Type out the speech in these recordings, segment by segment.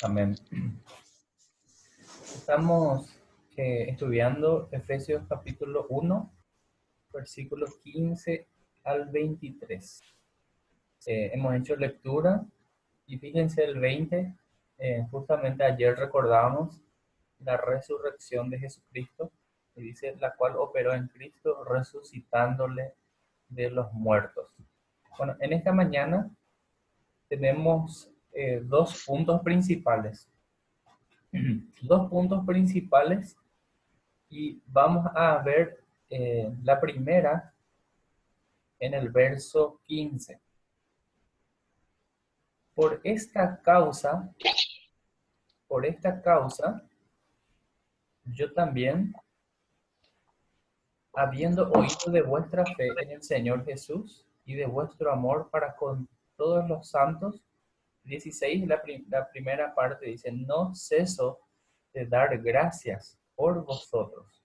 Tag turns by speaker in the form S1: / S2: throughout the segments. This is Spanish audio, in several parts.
S1: Amén. Estamos estudiando Efesios capítulo 1, versículos 15 al 23. Hemos hecho lectura y fíjense el 20, justamente ayer recordábamos la resurrección de Jesucristo, y dice, la cual operó en Cristo resucitándole de los muertos. Bueno, en esta mañana tenemos dos puntos principales. Dos puntos principales y vamos a ver la primera en el verso 15. Por esta causa, yo también, habiendo oído de vuestra fe en el Señor Jesús y de vuestro amor para con todos los santos, 16, la primera parte dice, no ceso de dar gracias por vosotros.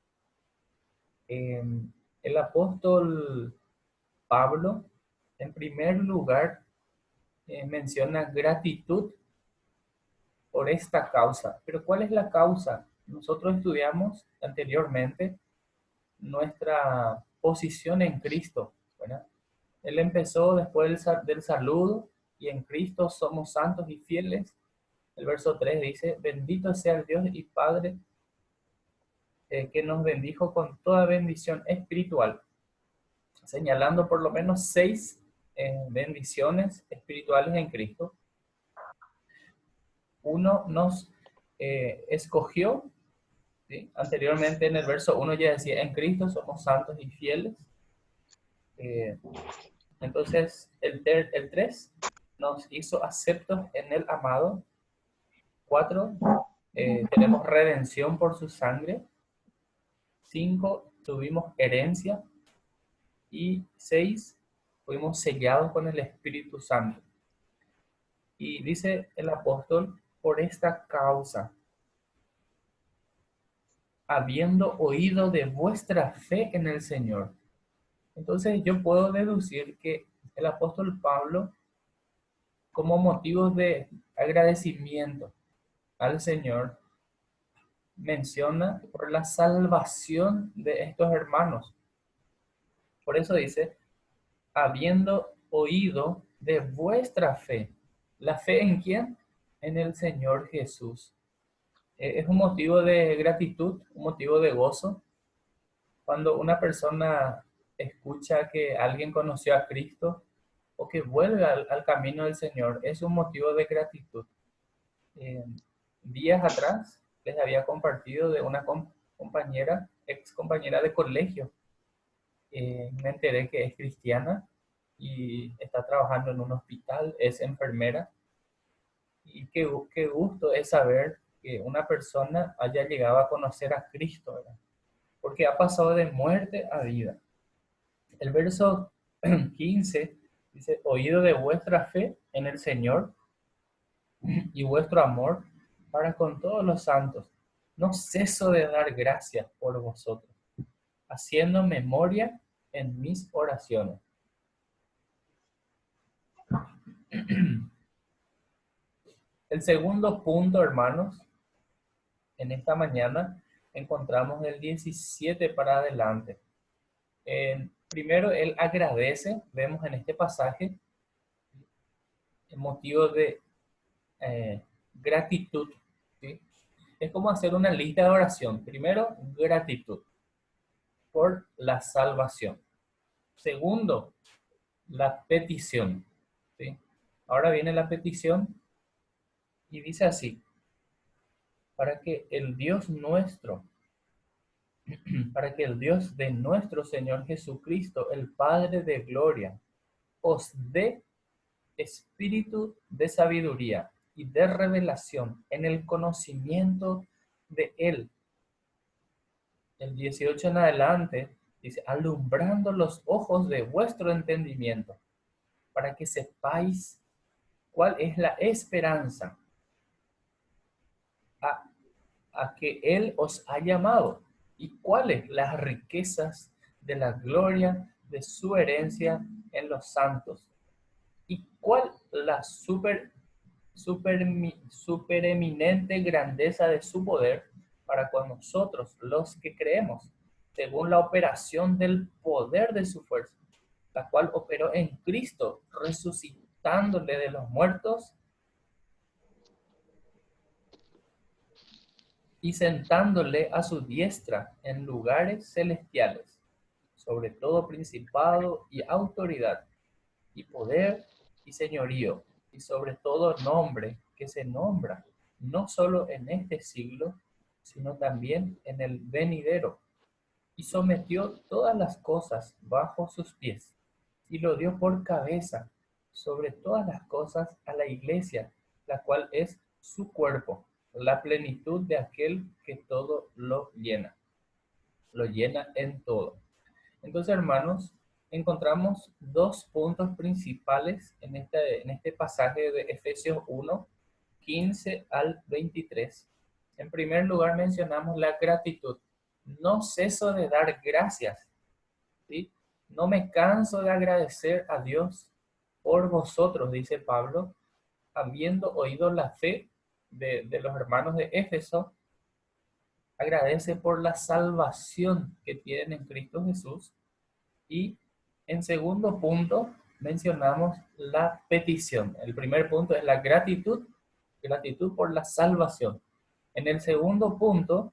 S1: El apóstol Pablo, en primer lugar, menciona gratitud por esta causa. Pero ¿cuál es la causa? Nosotros estudiamos anteriormente nuestra posición en Cristo, ¿verdad? Él empezó después del saludo y en Cristo somos santos y fieles. El verso 3 dice, bendito sea el Dios y Padre que nos bendijo con toda bendición espiritual, señalando por lo menos 6 bendiciones espirituales en Cristo. Uno nos escogió, ¿sí? Anteriormente en el verso 1 ya decía, en Cristo somos santos y fieles. Entonces el 3 nos hizo aceptos en el amado. 4, tenemos redención por su sangre. 5, tuvimos herencia. Y 6, fuimos sellados con el Espíritu Santo. Y dice el apóstol, por esta causa, habiendo oído de vuestra fe en el Señor. Entonces yo puedo deducir que el apóstol Pablo, como motivo de agradecimiento al Señor, menciona por la salvación de estos hermanos. Por eso dice, habiendo oído de vuestra fe. ¿La fe en quién? En el Señor Jesús. Es un motivo de gratitud, un motivo de gozo. Cuando una persona escucha que alguien conoció a Cristo o que vuelve al camino del Señor, es un motivo de gratitud. Días atrás les había compartido de una compañera, ex compañera de colegio. Me enteré que es cristiana y está trabajando en un hospital, es enfermera. Y qué gusto es saber que una persona haya llegado a conocer a Cristo, ¿verdad? Porque ha pasado de muerte a vida. El verso 15 dice, oído de vuestra fe en el Señor y vuestro amor para con todos los santos. No ceso de dar gracias por vosotros, haciendo memoria en mis oraciones. El segundo punto, hermanos, en esta mañana encontramos del 17 para adelante. Primero, él agradece, vemos en este pasaje, el motivo de gratitud, ¿sí? Es como hacer una lista de oración. Primero, gratitud por la salvación. Segundo, la petición, ¿sí? Ahora viene la petición y dice así, para que el Dios nuestro, para que el Dios de nuestro Señor Jesucristo, el Padre de gloria, os dé espíritu de sabiduría y de revelación en el conocimiento de Él. El 18 en adelante dice, alumbrando los ojos de vuestro entendimiento, para que sepáis cuál es la esperanza a que Él os ha llamado y cuáles las riquezas de la gloria de su herencia en los santos y cuál la supereminente grandeza de su poder para con nosotros, los que creemos, según la operación del poder de su fuerza, la cual operó en Cristo, resucitándole de los muertos y sentándole a su diestra en lugares celestiales, sobre todo principado y autoridad, y poder y señorío, y sobre todo nombre que se nombra, no solo en este siglo, sino también en el venidero, y sometió todas las cosas bajo sus pies, y lo dio por cabeza sobre todas las cosas a la iglesia, la cual es su cuerpo, la plenitud de aquel que todo lo llena en todo. Entonces, hermanos, encontramos dos puntos principales en este pasaje de Efesios 1, 15 al 23. En primer lugar, mencionamos la gratitud. No ceso de dar gracias, ¿sí? No me canso de agradecer a Dios por vosotros, dice Pablo, habiendo oído la fe de los hermanos de Éfeso, agradece por la salvación que tienen en Cristo Jesús. Y en segundo punto, mencionamos la petición. El primer punto es la gratitud, gratitud por la salvación. En el segundo punto,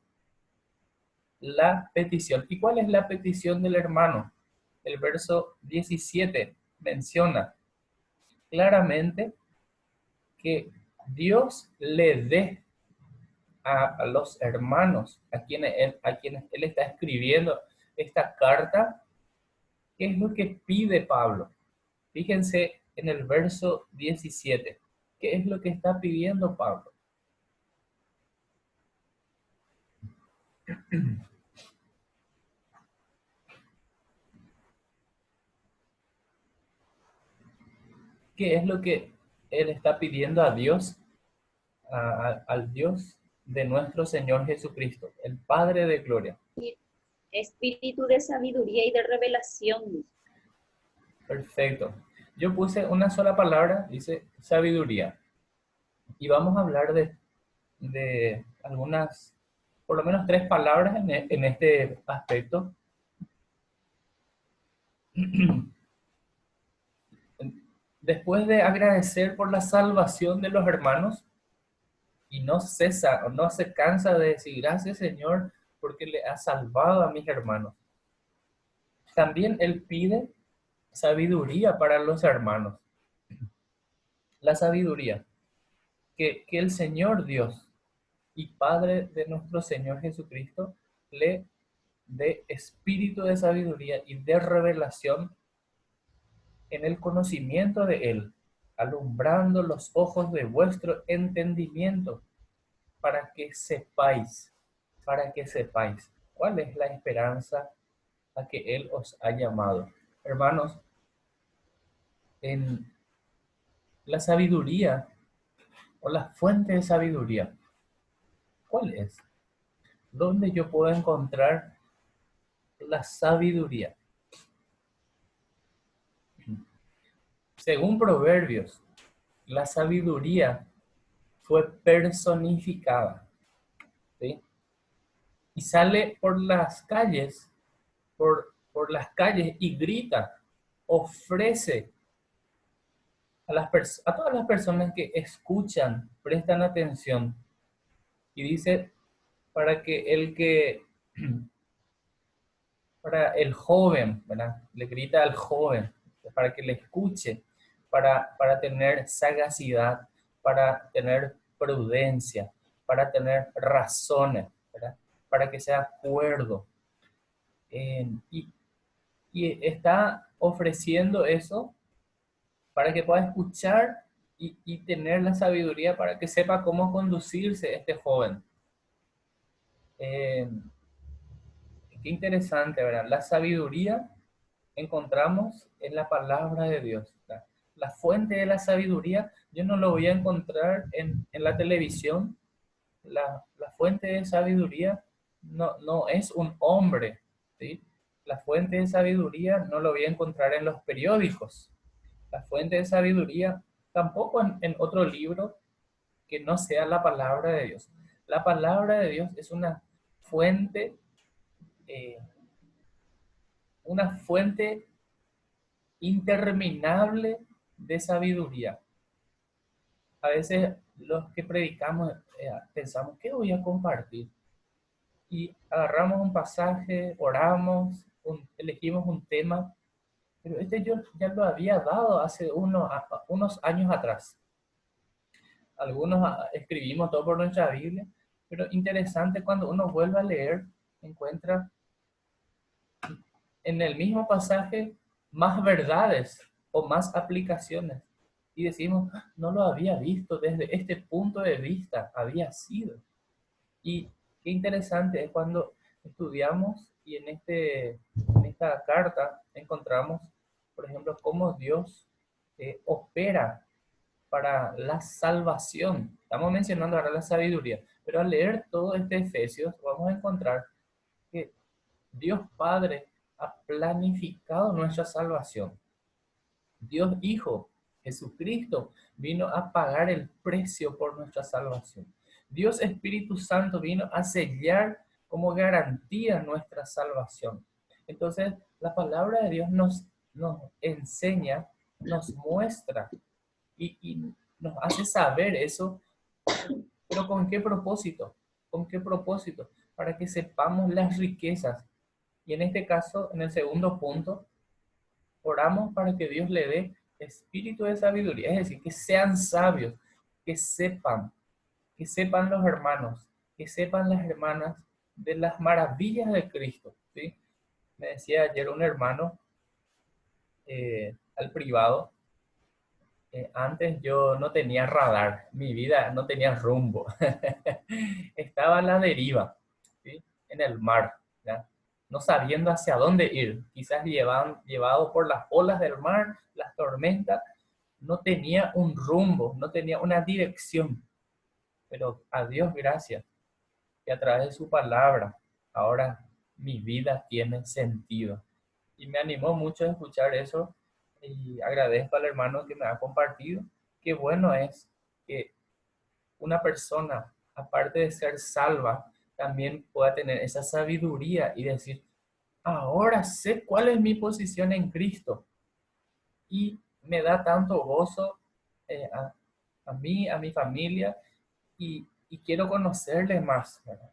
S1: la petición. ¿Y cuál es la petición del hermano? El verso 17 menciona claramente que Dios le dé a los hermanos a quienes él está escribiendo esta carta. ¿Qué es lo que pide Pablo? Fíjense en el verso 17. ¿Qué es lo que está pidiendo Pablo? ¿Qué es lo que él está pidiendo a Dios, al Dios de nuestro Señor Jesucristo, el Padre de gloria?
S2: Espíritu de sabiduría y de revelación.
S1: Perfecto. Yo puse una sola palabra, dice sabiduría. Y vamos a hablar de algunas, por lo menos tres palabras en este aspecto. Después de agradecer por la salvación de los hermanos, y no cesa o no se cansa de decir gracias Señor porque le ha salvado a mis hermanos. También él pide sabiduría para los hermanos. La sabiduría que el Señor Dios y Padre de nuestro Señor Jesucristo le dé espíritu de sabiduría y de revelación en el conocimiento de Él, alumbrando los ojos de vuestro entendimiento para que sepáis cuál es la esperanza a que Él os ha llamado. Hermanos, en la sabiduría o la fuente de sabiduría, ¿cuál es? ¿Dónde yo puedo encontrar la sabiduría? Según Proverbios, la sabiduría fue personificada, ¿sí? Y sale por las calles y grita, ofrece a todas las personas que escuchan, prestan atención. Y dice, para que para el joven, ¿verdad? Le grita al joven, para que le escuche, para tener sagacidad, para tener prudencia, para tener razones, ¿verdad? Para que sea cuerdo. Y, y está ofreciendo eso para que pueda escuchar y tener la sabiduría para que sepa cómo conducirse este joven. Eh, Qué interesante, ¿verdad? La sabiduría encontramos en la palabra de Dios. La fuente de la sabiduría, yo no lo voy a encontrar en la televisión. La fuente de sabiduría no es un hombre, ¿sí? La fuente de sabiduría no lo voy a encontrar en los periódicos. La fuente de sabiduría tampoco en otro libro, que no sea la palabra de Dios. La palabra de Dios es fuente, eh, una fuente interminable de sabiduría. A veces los que predicamos pensamos, ¿qué voy a compartir? Y agarramos un pasaje, oramos, elegimos un tema, pero este yo ya lo había dado hace unos años atrás. Algunos escribimos todo por nuestra Biblia, pero interesante cuando uno vuelve a leer, encuentra en el mismo pasaje más verdades o más aplicaciones. Y decimos, "Ah, no lo había visto desde este punto de vista, había sido". Y qué interesante es cuando estudiamos y en esta carta encontramos, por ejemplo, cómo Dios opera para la salvación. Estamos mencionando ahora la sabiduría, pero al leer todo este Efesios vamos a encontrar que Dios Padre ha planificado nuestra salvación. Dios Hijo, Jesucristo, vino a pagar el precio por nuestra salvación. Dios Espíritu Santo vino a sellar como garantía nuestra salvación. Entonces, la palabra de Dios nos enseña, nos muestra y nos hace saber eso, pero ¿con qué propósito? ¿Con qué propósito? Para que sepamos las riquezas. Y en este caso, en el segundo punto, oramos para que Dios le dé espíritu de sabiduría, es decir, que sean sabios, que sepan los hermanos, que sepan las hermanas de las maravillas de Cristo, ¿sí? Me decía ayer un hermano al privado, antes yo no tenía radar, mi vida no tenía rumbo, estaba a la deriva, ¿sí? En el mar, ¿ya? No sabiendo hacia dónde ir, quizás llevado por las olas del mar, las tormentas, no tenía un rumbo, no tenía una dirección, pero a Dios gracias, que a través de su palabra, ahora mi vida tiene sentido. Y me animó mucho a escuchar eso y agradezco al hermano que me ha compartido. Qué bueno es que una persona, aparte de ser salva, también pueda tener esa sabiduría y decir, ahora sé cuál es mi posición en Cristo. Y me da tanto gozo a mí, a mi familia, y quiero conocerle más, ¿verdad?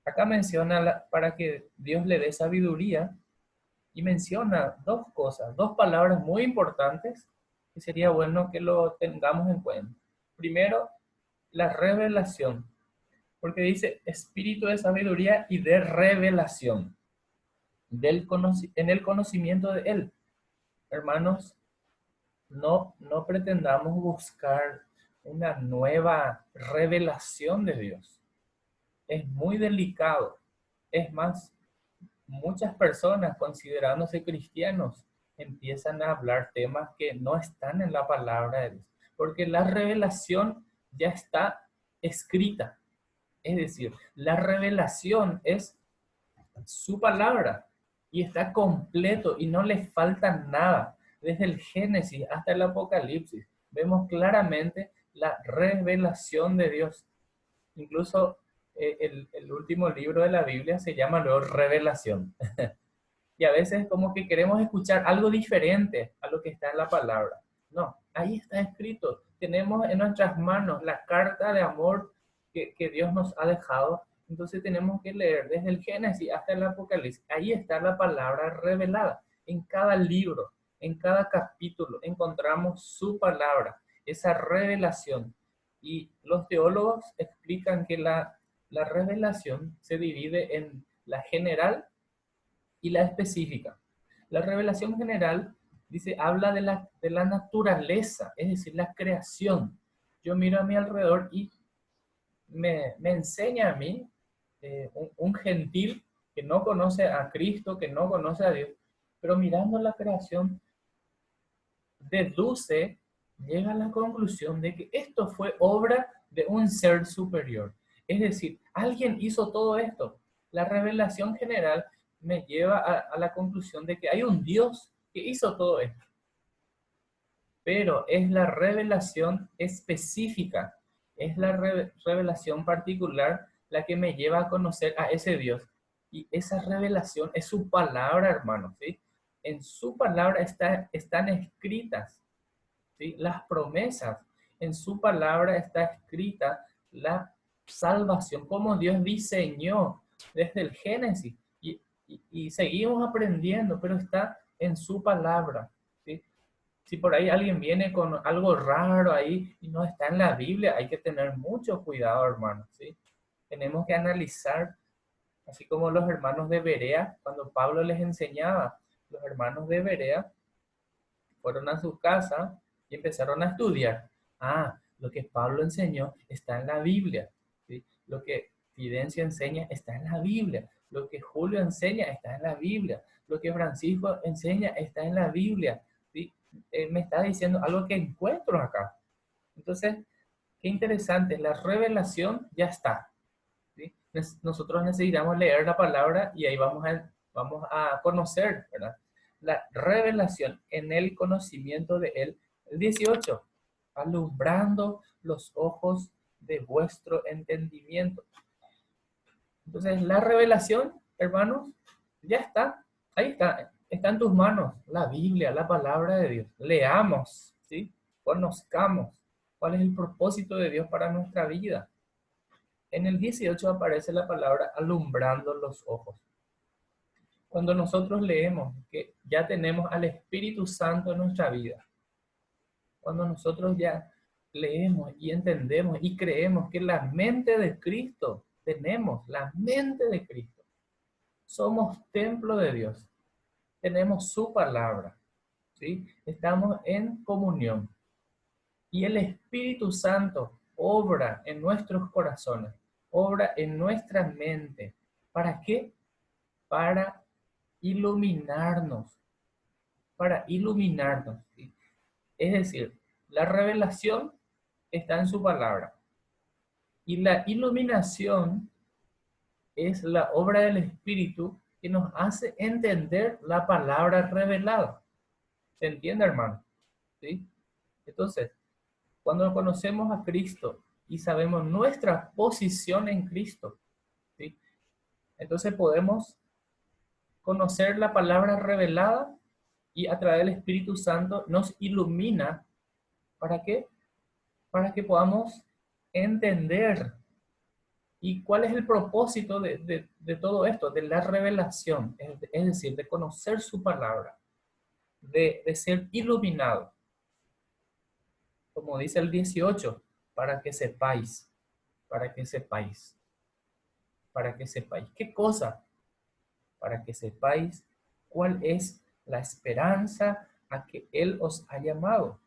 S1: Acá menciona para que Dios le dé sabiduría y menciona dos cosas, dos palabras muy importantes que sería bueno que lo tengamos en cuenta. Primero, la revelación, porque dice espíritu de sabiduría y de revelación, en el conocimiento de Él. Hermanos, no pretendamos buscar una nueva revelación de Dios. Es muy delicado. Es más, muchas personas considerándose cristianos empiezan a hablar temas que no están en la palabra de Dios, porque la revelación ya está escrita. Es decir, la revelación es su palabra y está completo y no le falta nada. Desde el Génesis hasta el Apocalipsis vemos claramente la revelación de Dios. Incluso el último libro de la Biblia se llama luego Revelación. Y a veces como que queremos escuchar algo diferente a lo que está en la palabra. No, ahí está escrito. Tenemos en nuestras manos la carta de amor que Dios nos ha dejado. Entonces tenemos que leer desde el Génesis hasta el Apocalipsis. Ahí está la palabra revelada. En cada libro, en cada capítulo encontramos su palabra, esa revelación. Y los teólogos explican que la revelación se divide en la general y la específica. La revelación general dice, habla de la naturaleza, es decir, la creación. Yo miro a mi alrededor y me enseña a mí, un gentil que no conoce a Cristo, que no conoce a Dios, pero mirando la creación, deduce, llega a la conclusión de que esto fue obra de un ser superior. Es decir, alguien hizo todo esto. La revelación general me lleva a la conclusión de que hay un Dios que hizo todo esto. Pero es la revelación específica, Es la revelación particular la que me lleva a conocer a ese Dios. Y esa revelación es su palabra, hermanos, ¿sí? En su palabra están escritas, ¿sí? Las promesas. En su palabra está escrita la salvación, como Dios diseñó desde el Génesis. Y seguimos aprendiendo, pero está en su palabra, ¿sí? Si por ahí alguien viene con algo raro ahí y no está en la Biblia, hay que tener mucho cuidado, hermanos, ¿sí? Tenemos que analizar, así como los hermanos de Berea, cuando Pablo les enseñaba, los hermanos de Berea fueron a su casa y empezaron a estudiar. Ah, lo que Pablo enseñó está en la Biblia, ¿sí? Lo que Fidencio enseña está en la Biblia. Lo que Julio enseña está en la Biblia. Lo que Francisco enseña está en la Biblia, ¿sí? Me está diciendo algo que encuentro acá. Entonces, qué interesante, la revelación ya está, ¿sí? Nosotros necesitamos leer la palabra y ahí vamos a conocer, ¿verdad? La revelación en el conocimiento de Él. El 18, alumbrando los ojos de vuestro entendimiento. Entonces, la revelación, hermanos, ya está. Ahí está en tus manos, la Biblia, la palabra de Dios. Leamos, ¿sí? Conozcamos cuál es el propósito de Dios para nuestra vida. En el 18 aparece la palabra alumbrando los ojos. Cuando nosotros leemos que ya tenemos al Espíritu Santo en nuestra vida, cuando nosotros ya leemos y entendemos y creemos que la mente de Cristo, tenemos la mente de Cristo, somos templo de Dios, tenemos su palabra, ¿sí? Estamos en comunión y el Espíritu Santo obra en nuestros corazones, obra en nuestra mente. ¿Para qué? Para iluminarnos, para iluminarnos, ¿sí? Es decir, la revelación está en su palabra y la iluminación es la obra del Espíritu que nos hace entender la palabra revelada. ¿Se entiende, hermano? ¿Sí? Entonces, cuando conocemos a Cristo y sabemos nuestra posición en Cristo, ¿sí? Entonces podemos conocer la palabra revelada y a través del Espíritu Santo nos ilumina. ¿Para qué? Para que podamos entender. ¿Y cuál es el propósito de todo esto? De la revelación, es decir, de conocer su palabra, de ser iluminado. Como dice el 18, para que sepáis, para que sepáis, para que sepáis. ¿Qué cosa? Para que sepáis cuál es la esperanza a que Él os ha llamado.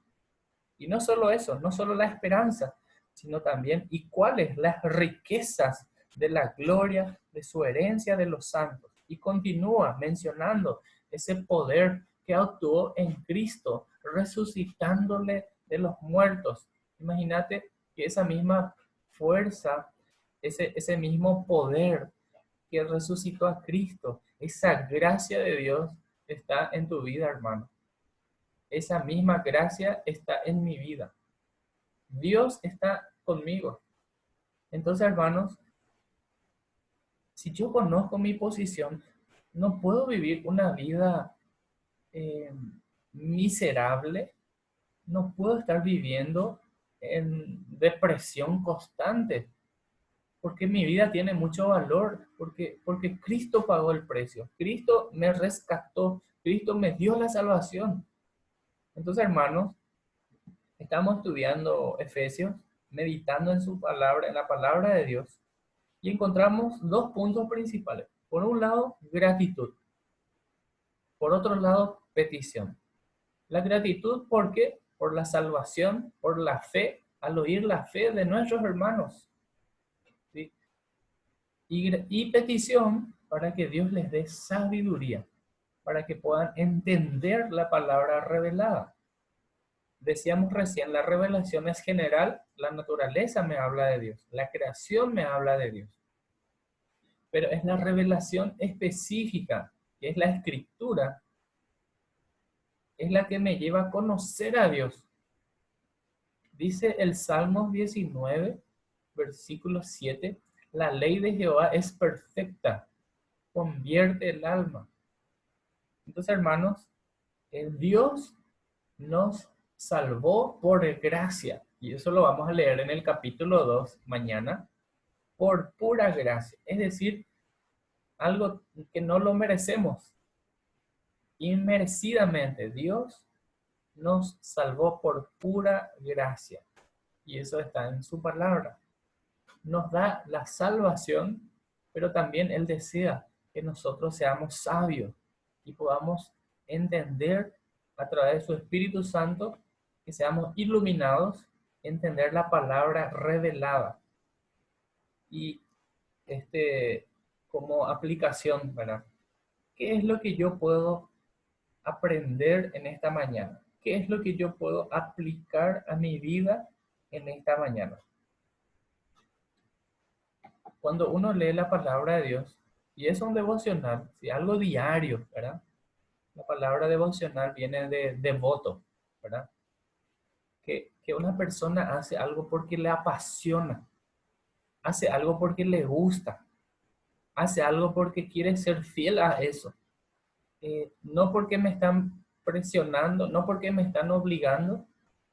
S1: Y no solo eso, no solo la esperanza, sino también y cuáles las riquezas de la gloria de su herencia de los santos. Y continúa mencionando ese poder que actuó en Cristo, resucitándole de los muertos. Imagínate que esa misma fuerza, ese mismo poder que resucitó a Cristo, esa gracia de Dios está en tu vida, hermano. Esa misma gracia está en mi vida. Dios está conmigo. Entonces, hermanos, si yo conozco mi posición, no puedo vivir una vida eh, miserable, no puedo estar viviendo en depresión constante, porque mi vida tiene mucho valor, porque Cristo pagó el precio, Cristo me rescató, Cristo me dio la salvación. Entonces, hermanos, estamos estudiando Efesios, meditando en su palabra, en la palabra de Dios, y encontramos dos puntos principales. Por un lado, gratitud. Por otro lado, petición. La gratitud, ¿por qué? Por la salvación, por la fe, al oír la fe de nuestros hermanos. ¿Sí? Y petición para que Dios les dé sabiduría, para que puedan entender la palabra revelada. Decíamos recién, la revelación es general, la naturaleza me habla de Dios, la creación me habla de Dios. Pero es la revelación específica, que es la escritura, es la que me lleva a conocer a Dios. Dice el Salmo 19, versículo 7, la ley de Jehová es perfecta, convierte el alma. Entonces, hermanos, Dios nos salvó por gracia. Y eso lo vamos a leer en el capítulo 2 mañana. Por pura gracia. Es decir, algo que no lo merecemos. Inmerecidamente, Dios nos salvó por pura gracia. Y eso está en su palabra. Nos da la salvación, pero también Él desea que nosotros seamos sabios y podamos entender a través de su Espíritu Santo, que seamos iluminados, entender la palabra revelada. Y como aplicación, ¿verdad? ¿Qué es lo que yo puedo aprender en esta mañana? ¿Qué es lo que yo puedo aplicar a mi vida en esta mañana? Cuando uno lee la palabra de Dios, y es un devocional, ¿sí? Algo diario, ¿verdad? La palabra devocional viene de devoto, ¿verdad? Que una persona hace algo porque le apasiona, hace algo porque le gusta, hace algo porque quiere ser fiel a eso. No porque me están presionando, no porque me están obligando,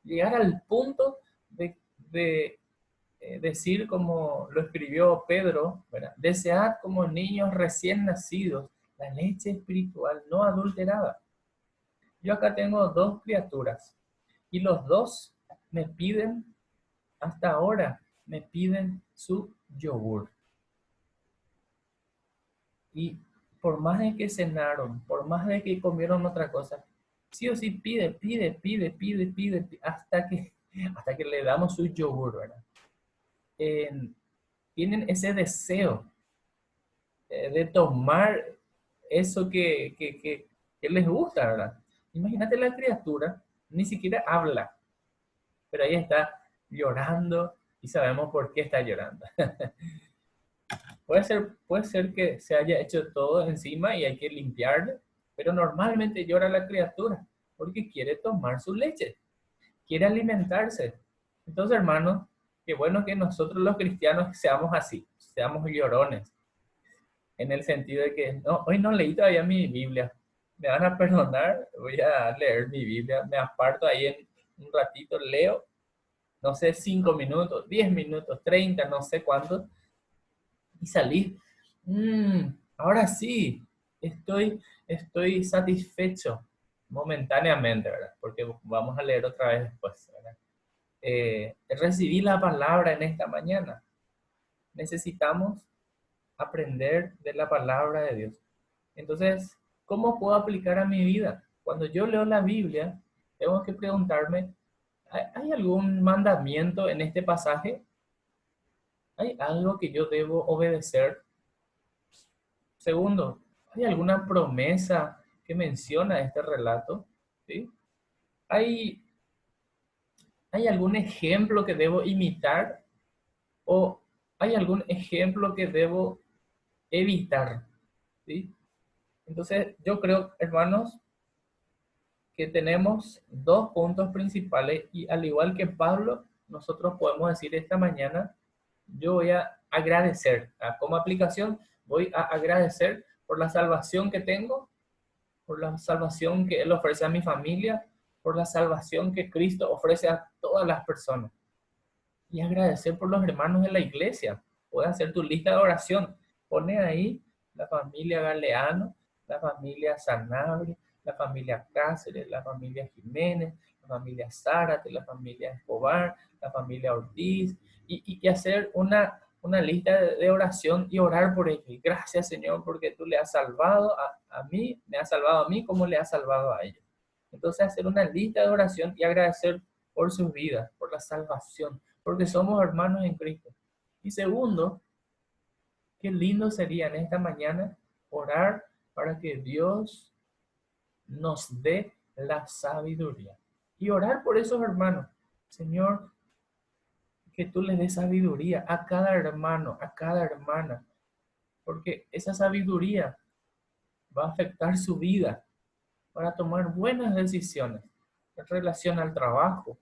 S1: llegar al punto de decir como lo escribió Pedro, ¿verdad? Desead como niños recién nacidos la leche espiritual no adulterada. Yo acá tengo dos criaturas y los dos me piden, hasta ahora, me piden su yogur. Y por más de que cenaron, por más de que comieron otra cosa, sí o sí pide, hasta que le damos su yogur, ¿verdad? Tienen ese deseo de tomar eso que les gusta, ¿verdad? Imagínate la criatura, ni siquiera habla, pero ahí está llorando y sabemos por qué está llorando. Puede ser que se haya hecho todo encima y hay que limpiarle, pero normalmente llora la criatura porque quiere tomar su leche, quiere alimentarse. Entonces, hermanos, qué bueno que nosotros los cristianos seamos así, seamos llorones, en el sentido de que no, hoy no leí todavía mi Biblia, me van a perdonar, voy a leer mi Biblia, me aparto ahí en un ratito, leo, no sé, 5 minutos, 10 minutos, 30, no sé cuántos, y salí. Ahora sí, estoy satisfecho momentáneamente, ¿verdad? Porque vamos a leer otra vez después, ¿verdad? Recibí la palabra en esta mañana. Necesitamos aprender de la palabra de Dios. Entonces, ¿cómo puedo aplicar a mi vida? Cuando yo leo la Biblia, tengo que preguntarme, ¿hay algún mandamiento en este pasaje? ¿Hay algo que yo debo obedecer? Segundo, ¿hay alguna promesa que menciona este relato? ¿Sí? ¿Hay, ¿Hay algún ejemplo que debo imitar? ¿O hay algún ejemplo que debo evitar? ¿Sí? Entonces, yo creo, hermanos, que tenemos dos puntos principales y al igual que Pablo, nosotros podemos decir esta mañana, yo voy a agradecer, como aplicación, voy a agradecer por la salvación que tengo, por la salvación que Él ofrece a mi familia, por la salvación que Cristo ofrece a todas las personas. Y agradecer por los hermanos de la iglesia. Puedes hacer tu lista de oración. Pone ahí la familia Galeano, la familia Sanabria, la familia Cáceres, la familia Jiménez, la familia Zárate, la familia Escobar, la familia Ortiz, y hacer una lista de oración y orar por ellos. Gracias, Señor, porque tú le has salvado a mí, me has salvado a mí como le has salvado a ellos. Entonces, hacer una lista de oración y agradecer por sus vidas, por la salvación, porque somos hermanos en Cristo. Y segundo, qué lindo sería en esta mañana orar para que Dios nos dé la sabiduría. Y orar por esos hermanos. Señor, que tú les des sabiduría a cada hermano, a cada hermana, porque esa sabiduría va a afectar su vida para tomar buenas decisiones en relación al trabajo,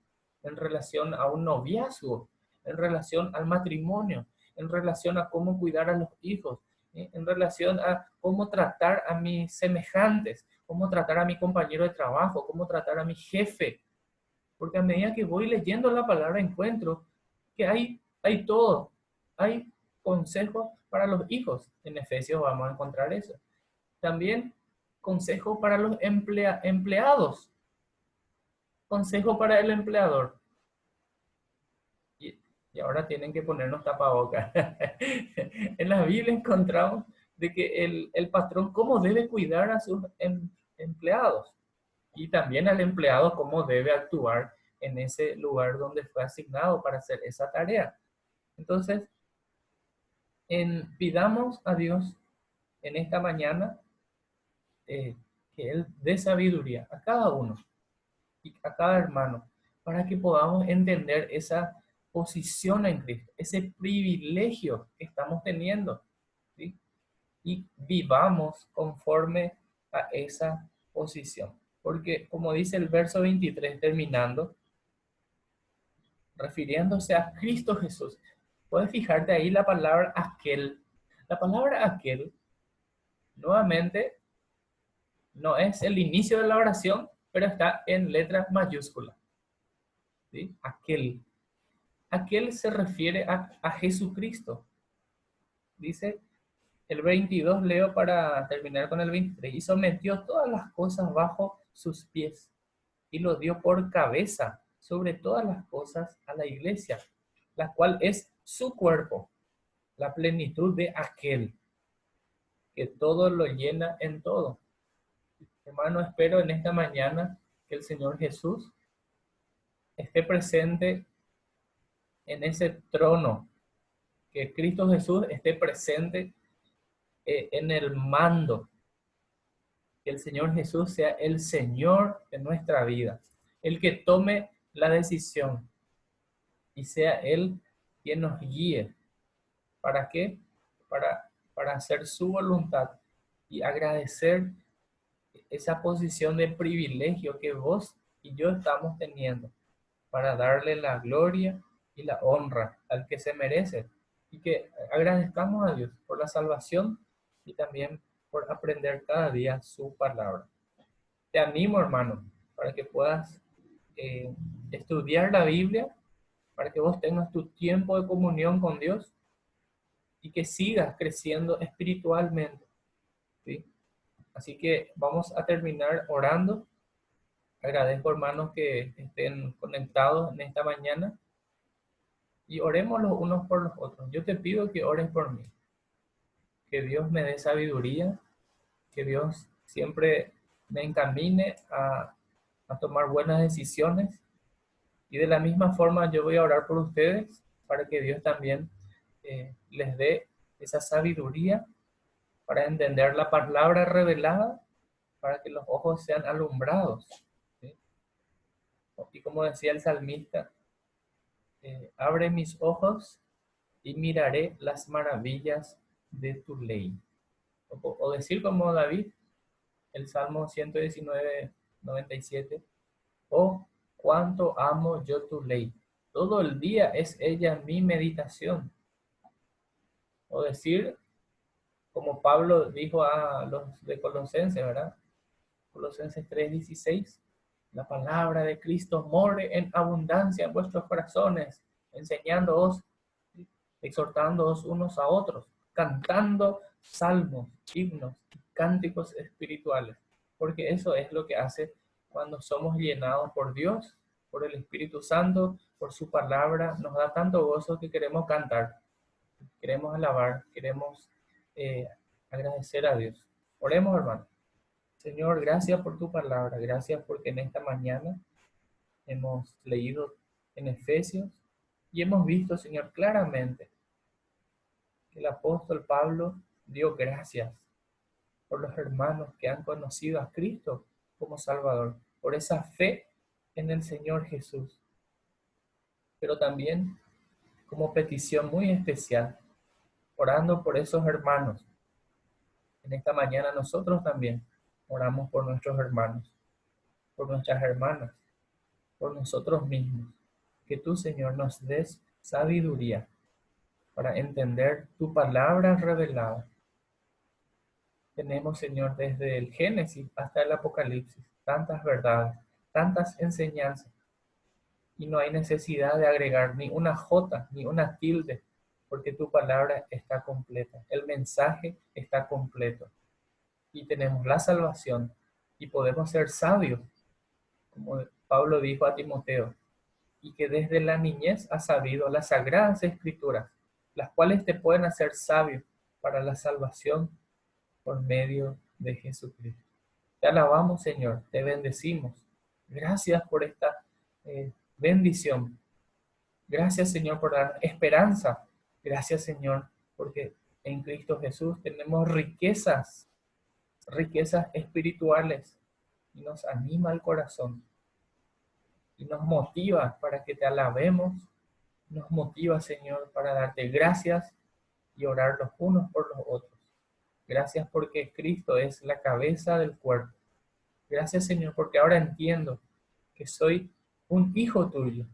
S1: en relación a un noviazgo, en relación al matrimonio, en relación a cómo cuidar a los hijos, en relación a cómo tratar a mis semejantes, cómo tratar a mi compañero de trabajo, cómo tratar a mi jefe. Porque a medida que voy leyendo la palabra encuentro que hay todo. Hay consejos para los hijos. En Efesios vamos a encontrar eso. También consejos para los empleados. Consejo para el empleador. Y ahora tienen que ponernos tapabocas. En la Biblia encontramos de que el patrón cómo debe cuidar a sus empleados. Y también al empleado cómo debe actuar en ese lugar donde fue asignado para hacer esa tarea. Entonces, pidamos a Dios en esta mañana que Él dé sabiduría a cada uno y a cada hermano para que podamos entender esa posición en Cristo, ese privilegio que estamos teniendo, ¿sí? Y vivamos conforme a esa posición. Porque como dice el verso 23 terminando, refiriéndose a Cristo Jesús, puedes fijarte ahí la palabra aquel. La palabra aquel, nuevamente, no es el inicio de la oración, pero está en letra mayúscula. ¿Sí? Aquel. Aquel se refiere a Jesucristo. Dice el 22, leo para terminar con el 23. Y sometió todas las cosas bajo sus pies y lo dio por cabeza sobre todas las cosas a la iglesia, la cual es su cuerpo, la plenitud de aquel que todo lo llena en todo. Hermano, espero en esta mañana que el Señor Jesús esté presente en ese trono, que Cristo Jesús esté presente en el mando, que el Señor Jesús sea el Señor de nuestra vida, el que tome la decisión y sea Él quien nos guíe. ¿Para qué? Para hacer su voluntad y agradecer esa posición de privilegio que vos y yo estamos teniendo para darle la gloria y la honra al que se merece y que agradezcamos a Dios por la salvación y también por aprender cada día su palabra. Te animo, hermano, para que puedas estudiar la Biblia, para que vos tengas tu tiempo de comunión con Dios y que sigas creciendo espiritualmente, ¿sí? Así que vamos a terminar orando. Agradezco, hermanos, que estén conectados en esta mañana y oremos los unos por los otros. Yo te pido que ores por mí, que Dios me dé sabiduría, que Dios siempre me encamine a tomar buenas decisiones y de la misma forma yo voy a orar por ustedes para que Dios también les dé esa sabiduría para entender la palabra revelada, para que los ojos sean alumbrados, ¿sí? Y como decía el salmista, abre mis ojos y miraré las maravillas de tu ley. O decir como David, el Salmo 119, 97, oh, cuánto amo yo tu ley. Todo el día es ella mi meditación. O decir, como Pablo dijo a los de Colosenses, ¿verdad? Colosenses 3:16, la palabra de Cristo more en abundancia en vuestros corazones, enseñándoos, exhortándoos unos a otros, cantando salmos, himnos, cánticos espirituales, porque eso es lo que hace cuando somos llenados por Dios, por el Espíritu Santo, por su palabra, nos da tanto gozo que queremos cantar, queremos alabar, queremos agradecer a Dios. Oremos, hermano. Señor, gracias por tu palabra, gracias porque en esta mañana hemos leído en Efesios y hemos visto, Señor, claramente que el apóstol Pablo dio gracias por los hermanos que han conocido a Cristo como Salvador, por esa fe en el Señor Jesús, pero también como petición muy especial, orando por esos hermanos. En esta mañana nosotros también oramos por nuestros hermanos, por nuestras hermanas, por nosotros mismos. Que tú, Señor, nos des sabiduría para entender tu palabra revelada. Tenemos, Señor, desde el Génesis hasta el Apocalipsis, tantas verdades, tantas enseñanzas, y no hay necesidad de agregar ni una jota, ni una tilde, porque tu palabra está completa, el mensaje está completo, y tenemos la salvación, y podemos ser sabios, como Pablo dijo a Timoteo, y que desde la niñez has sabido las sagradas escrituras, las cuales te pueden hacer sabio para la salvación por medio de Jesucristo. Te alabamos, Señor, te bendecimos. Gracias por esta bendición. Gracias, Señor, por dar esperanza. Gracias, Señor, porque en Cristo Jesús tenemos riquezas, riquezas espirituales, y nos anima el corazón y nos motiva para que te alabemos. Nos motiva, Señor, para darte gracias y orar los unos por los otros. Gracias porque Cristo es la cabeza del cuerpo. Gracias, Señor, porque ahora entiendo que soy un hijo tuyo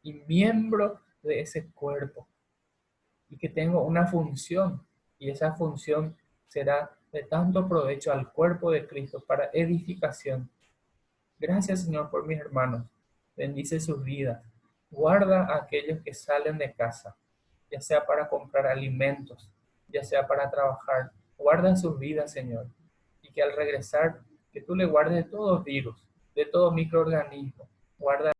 S1: y miembro de ese cuerpo, y que tengo una función, y esa función será de tanto provecho al cuerpo de Cristo para edificación. Gracias, Señor, por mis hermanos. Bendice sus vidas. Guarda a aquellos que salen de casa, ya sea para comprar alimentos, ya sea para trabajar. Guarda sus vidas, Señor, y que al regresar, que tú le guardes de todo virus, de todo microorganismo. Guarda